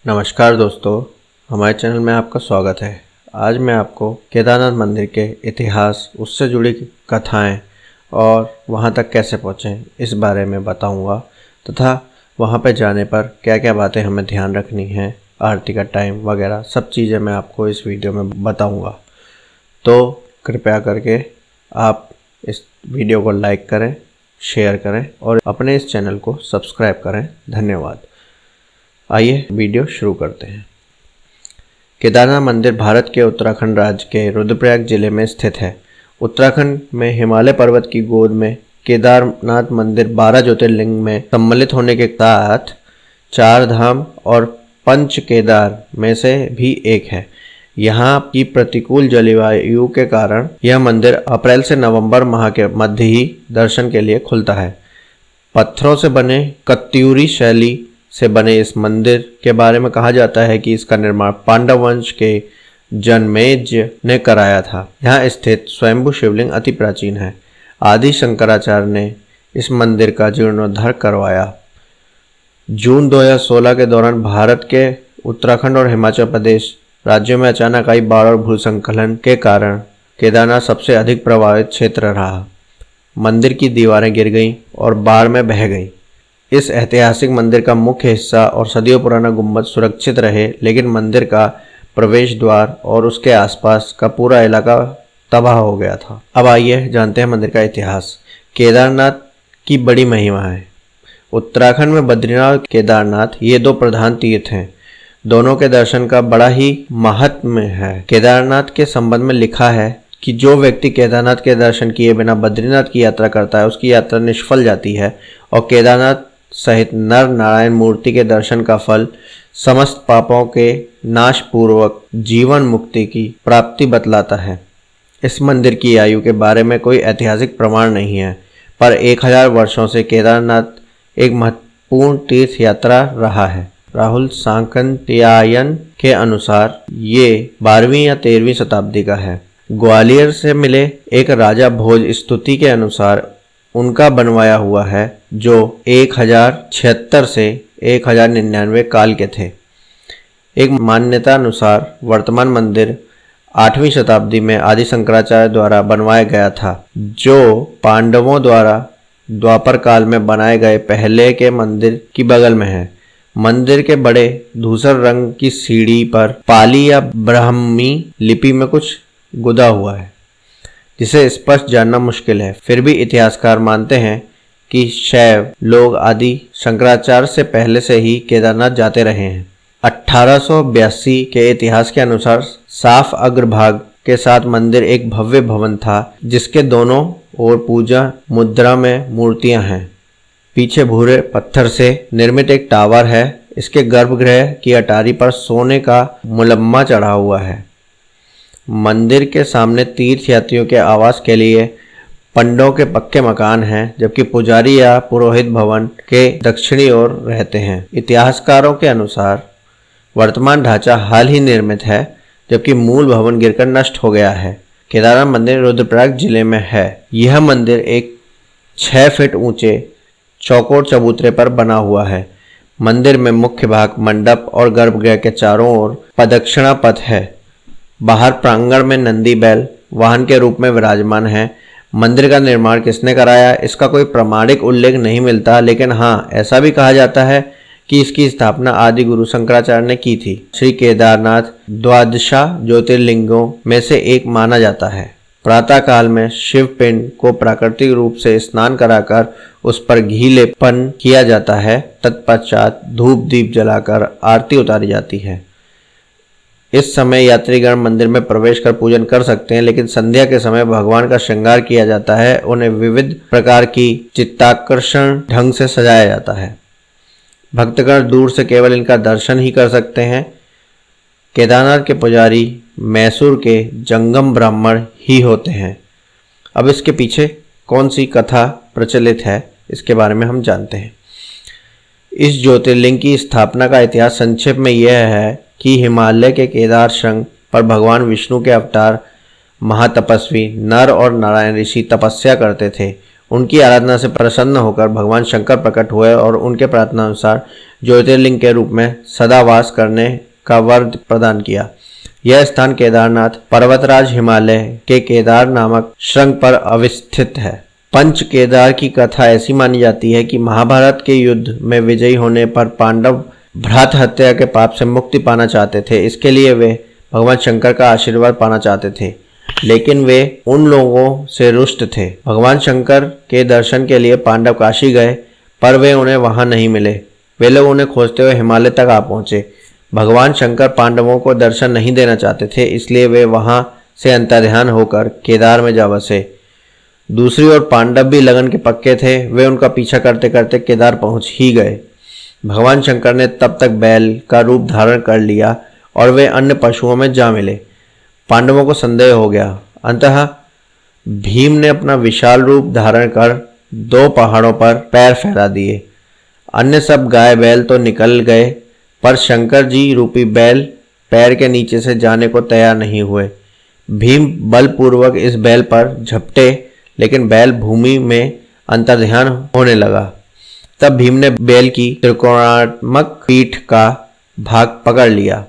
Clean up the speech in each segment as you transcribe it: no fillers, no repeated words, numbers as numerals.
नमस्कार दोस्तों, हमारे चैनल में आपका स्वागत है। आज मैं आपको केदारनाथ मंदिर के इतिहास, उससे जुड़ी कथाएं और वहां तक कैसे पहुँचें इस बारे में बताऊंगा तथा वहां पर जाने पर क्या क्या बातें हमें ध्यान रखनी है, आरती का टाइम वगैरह सब चीज़ें मैं आपको इस वीडियो में बताऊंगा। तो कृपया करके आप इस वीडियो को लाइक करें, शेयर करें और अपने इस चैनल को सब्सक्राइब करें। धन्यवाद। आइए वीडियो शुरू करते हैं। केदारनाथ मंदिर भारत के उत्तराखंड राज्य के रुद्रप्रयाग जिले में स्थित है। उत्तराखंड में हिमालय पर्वत की गोद में केदारनाथ मंदिर 12 ज्योतिर्लिंग में सम्मिलित होने के साथ 4 धाम और पंच केदार में से भी एक है। यहाँ की प्रतिकूल जलवायु के कारण यह मंदिर अप्रैल से नवंबर माह के मध्य ही दर्शन के लिए खुलता है। पत्थरों से बने कत्यूरी शैली से बने इस मंदिर के बारे में कहा जाता है कि इसका निर्माण पांडव वंश के जनमेजय ने कराया था। यहाँ स्थित स्वयंभू शिवलिंग अति प्राचीन है। आदि शंकराचार्य ने इस मंदिर का जीर्णोद्धार करवाया। जून 2016 के दौरान भारत के उत्तराखंड और हिमाचल प्रदेश राज्यों में अचानक आई बाढ़ और भूस्खलन के कारण केदारनाथ सबसे अधिक प्रभावित क्षेत्र रहा। मंदिर की दीवारें गिर गईं और बाढ़ में बह गईं। इस ऐतिहासिक मंदिर का मुख्य हिस्सा और सदियों पुराना गुंबद सुरक्षित रहे, लेकिन मंदिर का प्रवेश द्वार और उसके आसपास का पूरा इलाका तबाह हो गया था। अब आइए जानते हैं मंदिर का इतिहास। केदारनाथ की बड़ी महिमा है। उत्तराखंड में बद्रीनाथ और केदारनाथ ये 2 प्रधान तीर्थ हैं। दोनों के दर्शन का बड़ा ही महत्व है। केदारनाथ के संबंध में लिखा है कि जो व्यक्ति केदारनाथ के दर्शन किए बिना बद्रीनाथ की यात्रा करता है, उसकी यात्रा निष्फल जाती है और केदारनाथ सहित नर नारायण मूर्ति के दर्शन का फल समस्त पापों के नाश पूर्वक जीवन मुक्ति की प्राप्ति बतलाता है। इस मंदिर की आयु के बारे में कोई ऐतिहासिक प्रमाण नहीं है, पर 1000 वर्षों से केदारनाथ एक महत्वपूर्ण तीर्थ यात्रा रहा है। राहुल सांकृत्यायन के अनुसार ये 12वीं या 13वीं शताब्दी का है। ग्वालियर से मिले एक राजा भोज स्तुति के अनुसार उनका बनवाया हुआ है, जो 1076 से 1099 काल के थे। एक मान्यता अनुसार वर्तमान मंदिर 8वीं शताब्दी में आदि शंकराचार्य द्वारा बनवाया गया था, जो पांडवों द्वारा द्वापर काल में बनाए गए पहले के मंदिर की बगल में है। मंदिर के बड़े धूसर रंग की सीढ़ी पर पाली या ब्राह्मी लिपि में कुछ गुदा हुआ है, जिसे स्पष्ट जानना मुश्किल है। फिर भी इतिहासकार मानते हैं कि शैव लोग आदि शंकराचार्य से पहले से ही केदारनाथ जाते रहे हैं। 1882 के इतिहास के अनुसार साफ अग्रभाग के साथ मंदिर एक भव्य भवन था, जिसके दोनों ओर पूजा मुद्रा में मूर्तियां हैं। पीछे भूरे पत्थर से निर्मित एक टावर है। इसके गर्भगृह की अटारी पर सोने का मुलम्मा चढ़ा हुआ है। मंदिर के सामने तीर्थ यात्रियों के आवास के लिए पंडों के पक्के मकान हैं, जबकि पुजारी या पुरोहित भवन के दक्षिणी ओर रहते हैं। इतिहासकारों के अनुसार वर्तमान ढांचा हाल ही निर्मित है, जबकि मूल भवन गिरकर नष्ट हो गया है। केदारनाथ मंदिर रुद्रप्रयाग जिले में है। यह मंदिर एक 6 फीट ऊंचे चौकोर चबूतरे पर बना हुआ है। मंदिर में मुख्य भाग मंडप और गर्भगृह के चारों ओर प्रदक्षिणा पथ है। बाहर प्रांगण में नंदी बैल वाहन के रूप में विराजमान है। मंदिर का निर्माण किसने कराया, इसका कोई प्रमाणिक उल्लेख नहीं मिलता, लेकिन हाँ, ऐसा भी कहा जाता है कि इसकी स्थापना आदि गुरु शंकराचार्य ने की थी। श्री केदारनाथ 12 ज्योतिर्लिंगों में से एक माना जाता है। प्रातः काल में शिव पिंड को प्राकृतिक रूप से स्नान कराकर उस पर घी लेपन किया जाता है। तत्पश्चात धूप दीप जलाकर आरती उतारी जाती है। इस समय यात्रीगण मंदिर में प्रवेश कर पूजन कर सकते हैं, लेकिन संध्या के समय भगवान का श्रृंगार किया जाता है। उन्हें विविध प्रकार की चित्ताकर्षण ढंग से सजाया जाता है। भक्तगण दूर से केवल इनका दर्शन ही कर सकते हैं। केदारनाथ के पुजारी मैसूर के जंगम ब्राह्मण ही होते हैं। अब इसके पीछे कौन सी कथा प्रचलित है, इसके बारे में हम जानते हैं। इस ज्योतिर्लिंग की स्थापना का इतिहास संक्षेप में यह है कि हिमालय के केदार शृंग पर भगवान विष्णु के अवतार महातपस्वी नर और नारायण ऋषि तपस्या करते थे। उनकी आराधना से प्रसन्न होकर भगवान शंकर प्रकट हुए और उनके प्रार्थना अनुसार ज्योतिर्लिंग के रूप में सदा वास करने का वर प्रदान किया। यह स्थान केदारनाथ पर्वतराज हिमालय के केदार नामक शृंग पर अवस्थित है। पंच केदार की कथा ऐसी मानी जाती है कि महाभारत के युद्ध में विजयी होने पर पांडव भ्रात हत्या के पाप से मुक्ति पाना चाहते थे। इसके लिए वे भगवान शंकर का आशीर्वाद पाना चाहते थे, लेकिन वे उन लोगों से रुष्ट थे। भगवान शंकर के दर्शन के लिए पांडव काशी गए, पर वे उन्हें वहां नहीं मिले। वे लोग उन्हें खोजते हुए हिमालय तक आ पहुंचे। भगवान शंकर पांडवों को दर्शन नहीं देना चाहते थे, इसलिए वे वहां से अंतर्ध्यान होकर केदार में जा बसे। दूसरी ओर पांडव भी लगन के पक्के थे। वे उनका पीछा करते करते केदार पहुंच ही गए। भगवान शंकर ने तब तक बैल का रूप धारण कर लिया और वे अन्य पशुओं में जा मिले। पांडवों को संदेह हो गया। अंततः भीम ने अपना विशाल रूप धारण कर 2 पहाड़ों पर पैर फैला दिए। अन्य सब गाय बैल तो निकल गए, पर शंकर जी रूपी बैल पैर के नीचे से जाने को तैयार नहीं हुए। भीम बलपूर्वक इस बैल पर झपटे, लेकिन बैल भूमि में अंतर्ध्यान होने लगा। तब भीम ने बैल की त्रिकोणात्मक पीठ का भाग पकड़ लिया।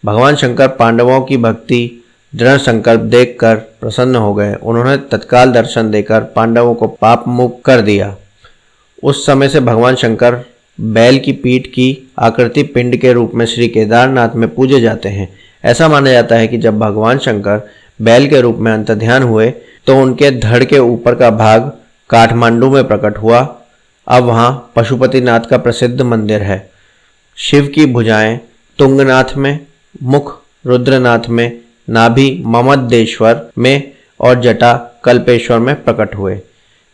भगवान शंकर पांडवों की भक्ति दृढ़ संकल्प देखकर प्रसन्न हो गए। उन्होंने तत्काल दर्शन देकर पांडवों को पाप मुक्त कर दिया। उस समय से भगवान शंकर बैल की पीठ की आकृति पिंड के रूप में श्री केदारनाथ में पूजे जाते हैं। ऐसा माना जाता है कि जब भगवान शंकर बैल के रूप में अंतर्ध्यान हुए तो उनके धड़ के ऊपर का भाग काठमांडू में प्रकट हुआ। अब वहाँ पशुपतिनाथ का प्रसिद्ध मंदिर है। शिव की भुजाएं तुंगनाथ में, मुख रुद्रनाथ में, नाभि ममद्देश्वर में और जटा कल्पेश्वर में प्रकट हुए।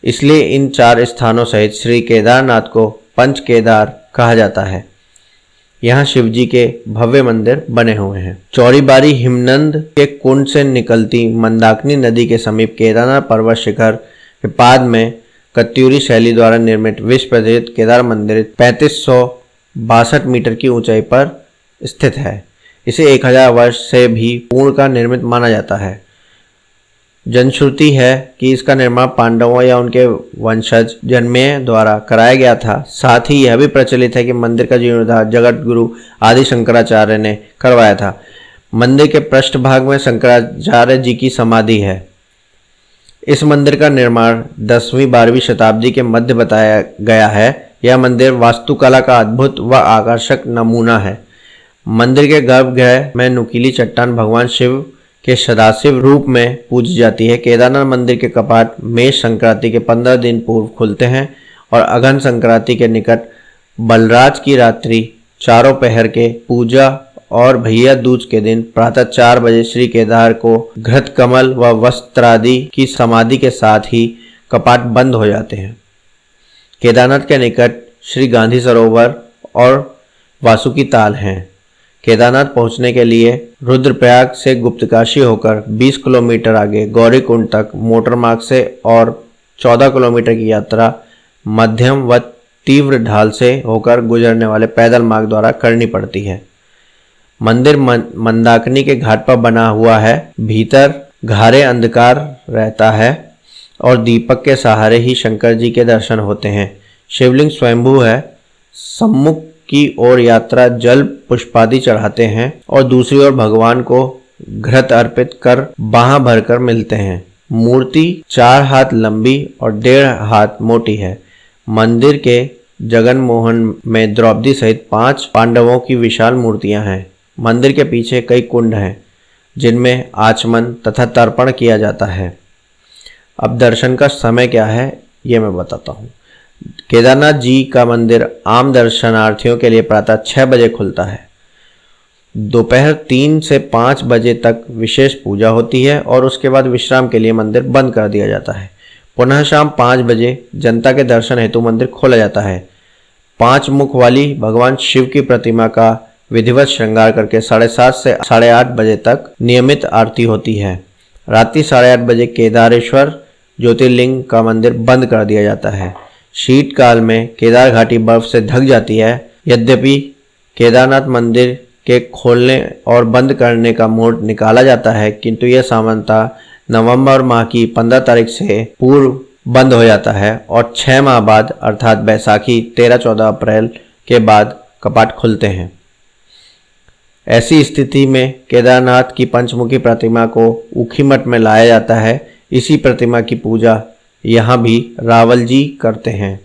इसलिए इन 4 स्थानों सहित श्री केदारनाथ को पंच केदार कहा जाता है। यहाँ शिवजी के भव्य मंदिर बने हुए हैं। चौड़ीबारी हिमनंद के कुंड से निकलती मंदाकिनी नदी के समीप केदारनाथ पर्वत शिखर के पाद में कत्यूरी शैली द्वारा निर्मित विश्व प्रसिद्ध केदार मंदिर 3562 मीटर की ऊंचाई पर स्थित है। इसे 1000 वर्ष से भी पूर्ण का निर्मित माना जाता है। जनश्रुति है कि इसका निर्माण पांडवों या उनके वंशज जन्मेय द्वारा कराया गया था। साथ ही यह भी प्रचलित है कि मंदिर का जीर्णोद्धार जगत गुरु आदि शंकराचार्य ने करवाया था। मंदिर के पृष्ठभाग में शंकराचार्य जी की समाधि है। इस मंदिर का निर्माण 10वीं-12वीं शताब्दी के मध्य बताया गया है। यह मंदिर वास्तुकला का अद्भुत व आकर्षक नमूना है। मंदिर के गर्भगृह में नुकीली चट्टान भगवान शिव के सदाशिव रूप में पूजी जाती है। केदारनाथ मंदिर के कपाट मेष संक्रांति के 15 दिन पूर्व खुलते हैं और अघन संक्रांति के निकट बलराज की रात्रि चारों पहर के पूजा और भैया दूज के दिन प्रातः 4 बजे श्री केदार को घृत कमल व वस्त्रादि की समाधि के साथ ही कपाट बंद हो जाते हैं। केदारनाथ के निकट श्री गांधी सरोवर और वासुकी ताल हैं। केदारनाथ पहुंचने के लिए रुद्रप्रयाग से गुप्तकाशी होकर 20 किलोमीटर आगे गौरीकुंड तक मोटर मार्ग से और 14 किलोमीटर की यात्रा मध्यम व तीव्र ढाल से होकर गुजरने वाले पैदल मार्ग द्वारा करनी पड़ती है। मंदिर मंदाकिनी के घाट पर बना हुआ है। भीतर घारे अंधकार रहता है और दीपक के सहारे ही शंकर जी के दर्शन होते हैं। शिवलिंग स्वयंभू है। सम्मुख की ओर यात्रा जल पुष्पादि चढ़ाते हैं और दूसरी ओर भगवान को घृत अर्पित कर बाहां भरकर मिलते हैं। मूर्ति 4 हाथ लंबी और 1.5 हाथ मोटी है। मंदिर के जगन मोहन में द्रौपदी सहित 5 पांडवों की विशाल मूर्तियां हैं। मंदिर के पीछे कई कुंड हैं जिनमें आचमन तथा तर्पण किया जाता है। अब दर्शन का समय क्या है ये मैं बताता हूँ। केदारनाथ जी का मंदिर आम दर्शनार्थियों के लिए प्रातः 6 बजे खुलता है। दोपहर 3 से 5 बजे तक विशेष पूजा होती है और उसके बाद विश्राम के लिए मंदिर बंद कर दिया जाता है। पुनः शाम 5 बजे जनता के दर्शन हेतु मंदिर खोला जाता है। 5 मुख वाली भगवान शिव की प्रतिमा का विधिवत श्रृंगार करके 7:30 से 8:30 बजे तक नियमित आरती होती है। रात्रि 8:30 बजे केदारेश्वर ज्योतिर्लिंग का मंदिर बंद कर दिया जाता है। शीतकाल में केदार घाटी बर्फ से ढक जाती है। यद्यपि केदारनाथ मंदिर के खोलने और बंद करने का मुहूर्त निकाला जाता है, किंतु यह सामान्यतः नवंबर माह की 15 तारीख से पूर्व बंद हो जाता है और 6 माह बाद अर्थात बैसाखी 13-14 अप्रैल के बाद कपाट खुलते हैं। ऐसी स्थिति में केदारनाथ की पंचमुखी प्रतिमा को ऊखीमठ में लाया जाता है। इसी प्रतिमा की पूजा यहाँ भी रावल जी करते हैं।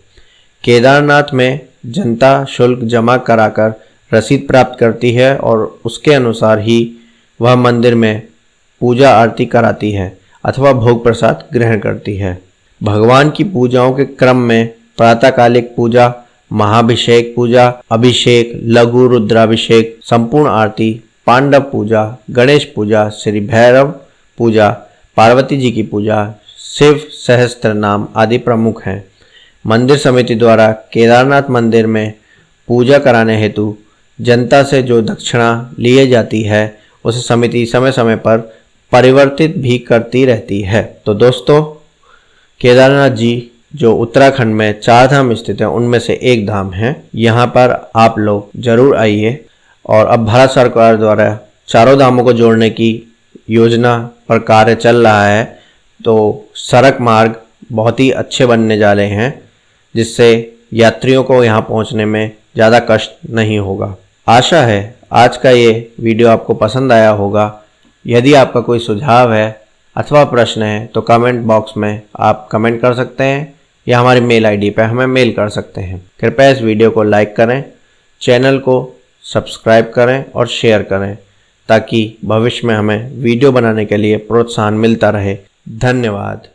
केदारनाथ में जनता शुल्क जमा कराकर रसीद प्राप्त करती है और उसके अनुसार ही वह मंदिर में पूजा आरती कराती है अथवा भोग प्रसाद ग्रहण करती है। भगवान की पूजाओं के क्रम में प्रातःकालिक पूजा, महाभिषेक पूजा, अभिषेक, लघु रुद्राभिषेक, संपूर्ण आरती, पांडव पूजा, गणेश पूजा, श्री भैरव पूजा, पार्वती जी की पूजा, शिव सहस्त्र नाम आदि प्रमुख हैं। मंदिर समिति द्वारा केदारनाथ मंदिर में पूजा कराने हेतु जनता से जो दक्षिणा ली जाती है उसे समिति समय समय पर परिवर्तित भी करती रहती है। तो दोस्तों, केदारनाथ जी जो उत्तराखंड में 4 धाम स्थित हैं उनमें से एक धाम है। यहाँ पर आप लोग जरूर आइए। और अब भारत सरकार द्वारा चारों धामों को जोड़ने की योजना पर कार्य चल रहा है, तो सड़क मार्ग बहुत ही अच्छे बनने जा रहे हैं जिससे यात्रियों को यहाँ पहुँचने में ज़्यादा कष्ट नहीं होगा। आशा है आज का ये वीडियो आपको पसंद आया होगा। यदि आपका कोई सुझाव है अथवा प्रश्न है तो कमेंट बॉक्स में आप कमेंट कर सकते हैं या हमारी मेल आईडी पर हमें मेल कर सकते हैं। कृपया इस वीडियो को लाइक करें, चैनल को सब्सक्राइब करें और शेयर करें ताकि भविष्य में हमें वीडियो बनाने के लिए प्रोत्साहन मिलता रहे। धन्यवाद।